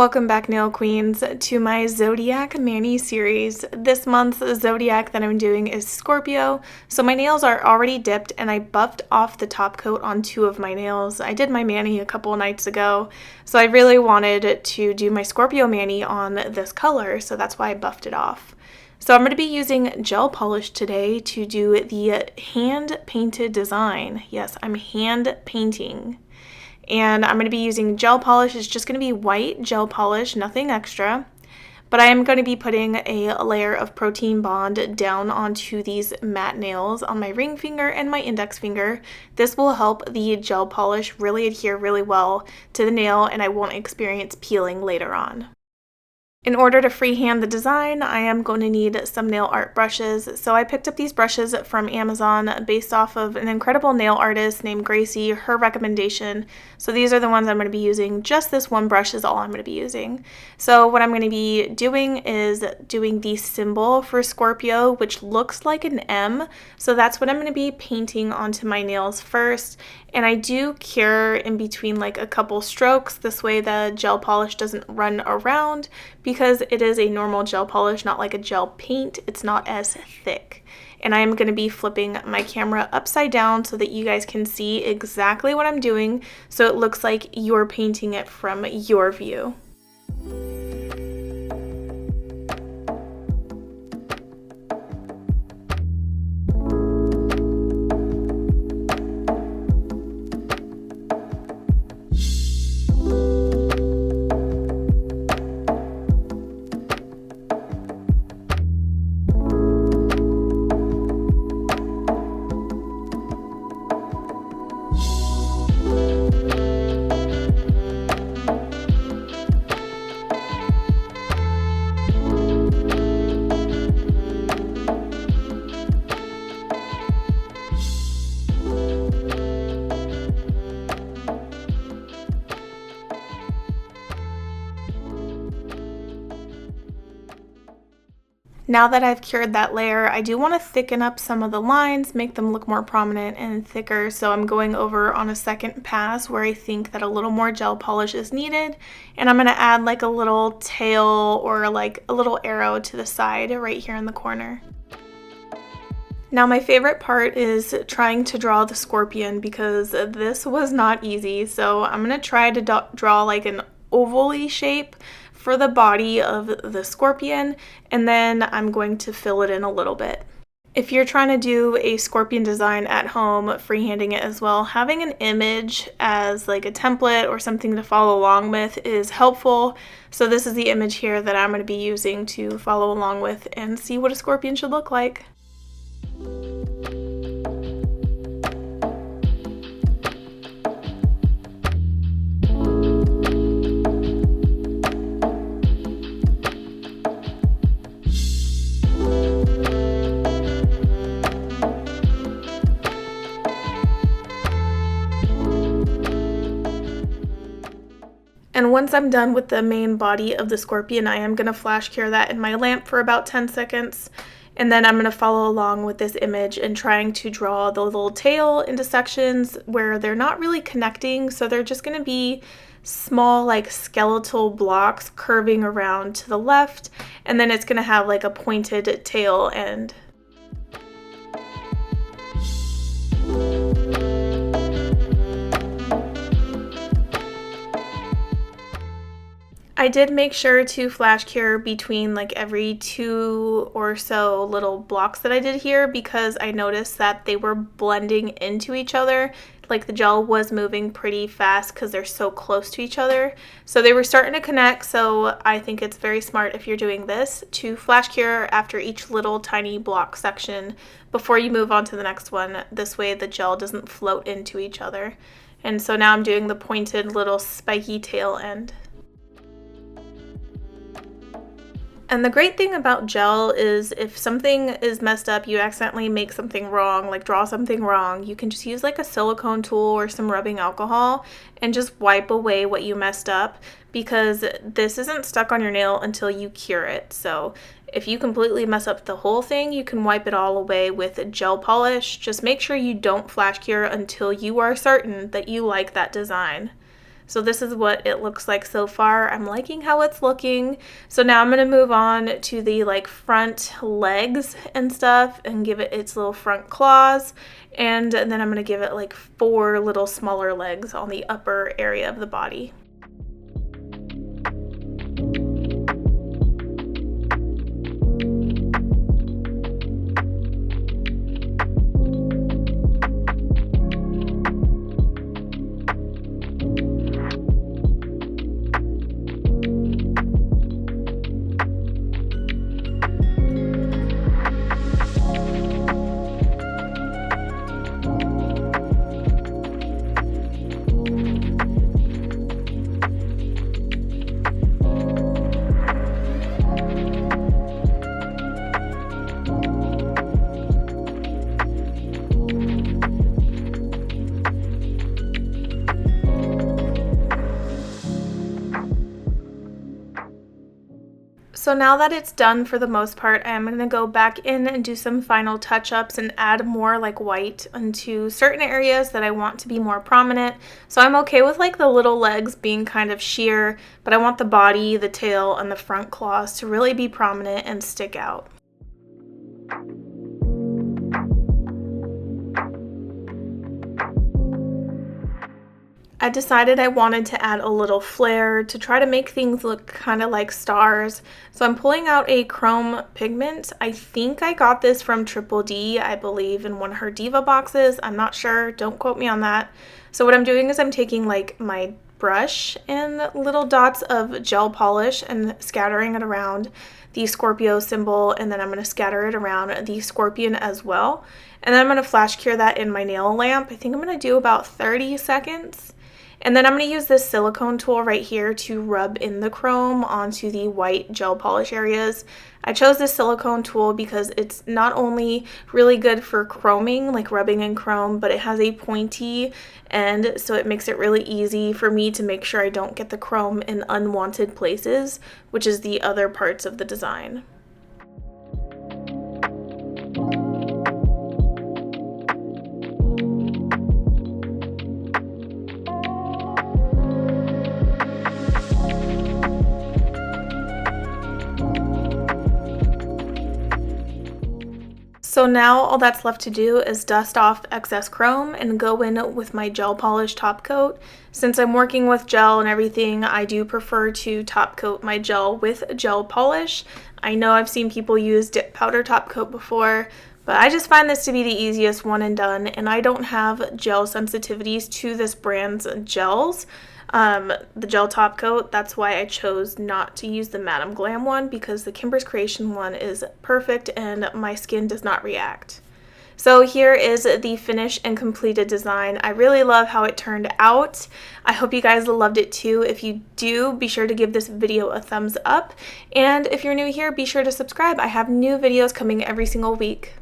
Welcome back, Nail Queens, to my Zodiac Mani series. This month's Zodiac that I'm doing is Scorpio. So my nails are already dipped and I buffed off the top coat on two of my nails. I did my Mani a couple nights ago, so I really wanted to do my Scorpio Mani on this color, so that's why I buffed it off. So I'm going to be using gel polish today to do the hand-painted design. Yes, I'm hand painting. And I'm going to be using gel polish. It's just going to be white gel polish, nothing extra. But I am going to be putting a layer of protein bond down onto these matte nails on my ring finger and my index finger. This will help the gel polish really adhere really well to the nail and I won't experience peeling later on. In order to freehand the design, I am going to need some nail art brushes. So I picked up these brushes from Amazon based off of an incredible nail artist named Gracie, her recommendation. So these are the ones I'm going to be using. Just this one brush is all I'm going to be using. So what I'm going to be doing is doing the symbol for Scorpio, which looks like an M. So that's what I'm going to be painting onto my nails first. And I do cure in between like a couple strokes. This way the gel polish doesn't run around because it is a normal gel polish, not like a gel paint. It's not as thick. And I am going to be flipping my camera upside down so that you guys can see exactly what I'm doing. So it looks like you're painting it from your view. Now that I've cured that layer, I do want to thicken up some of the lines, make them look more prominent and thicker. So I'm going over on a second pass where I think that a little more gel polish is needed. And I'm going to add like a little tail or like a little arrow to the side right here in the corner. Now my favorite part is trying to draw the scorpion because this was not easy. So I'm going to try to draw like an oval-y shape for the body of the scorpion, and then I'm going to fill it in a little bit. If you're trying to do a scorpion design at home, freehanding it as well, having an image as like a template or something to follow along with is helpful. So this is the image here that I'm going to be using to follow along with and see what a scorpion should look like. And once I'm done with the main body of the scorpion, I am going to flash cure that in my lamp for about 10 seconds. And then I'm going to follow along with this image and trying to draw the little tail into sections where they're not really connecting. So they're just going to be small like skeletal blocks curving around to the left. And then it's going to have like a pointed tail end. I did make sure to flash cure between like every two or so little blocks that I did here because I noticed that they were blending into each other. Like the gel was moving pretty fast because they're so close to each other. So they were starting to connect, so I think it's very smart if you're doing this to flash cure after each little tiny block section before you move on to the next one. This way the gel doesn't float into each other. And so now I'm doing the pointed little spiky tail end. And the great thing about gel is if something is messed up, you accidentally make something wrong, like draw something wrong, you can just use like a silicone tool or some rubbing alcohol and just wipe away what you messed up, because this isn't stuck on your nail until you cure it. So if you completely mess up the whole thing, you can wipe it all away with gel polish. Just make sure you don't flash cure until you are certain that you like that design. So this is what it looks like so far. I'm liking how it's looking. So now I'm gonna move on to the like front legs and stuff and give it its little front claws. And then I'm gonna give it like 4 little smaller legs on the upper area of the body. So now that it's done for the most part, I'm going to go back in and do some final touch-ups and add more like white into certain areas that I want to be more prominent. So I'm okay with like the little legs being kind of sheer, but I want the body, the tail, and the front claws to really be prominent and stick out. I decided I wanted to add a little flare to try to make things look kind of like stars. So I'm pulling out a chrome pigment. I think I got this from Triple D, I believe, in one of her Diva boxes. I'm not sure, don't quote me on that. So what I'm doing is I'm taking like my brush and little dots of gel polish and scattering it around the Scorpio symbol, and then I'm going to scatter it around the scorpion as well. And then I'm going to flash cure that in my nail lamp. I think I'm going to do about 30 seconds. And then I'm going to use this silicone tool right here to rub in the chrome onto the white gel polish areas. I chose this silicone tool because it's not only really good for chroming, like rubbing in chrome, but it has a pointy end, so it makes it really easy for me to make sure I don't get the chrome in unwanted places, which is the other parts of the design. So now all that's left to do is dust off excess chrome and go in with my gel polish top coat. Since I'm working with gel and everything, I do prefer to top coat my gel with gel polish. I know I've seen people use dip powder top coat before, but I just find this to be the easiest one and done, and I don't have gel sensitivities to this brand's gels. The gel top coat, that's why I chose not to use the Madam Glam one, because the Kimber's Creation one is perfect and my skin does not react. So here is the finished and completed design. I really love how it turned out. I hope you guys loved it too. If you do, be sure to give this video a thumbs up. And if you're new here, be sure to subscribe. I have new videos coming every single week.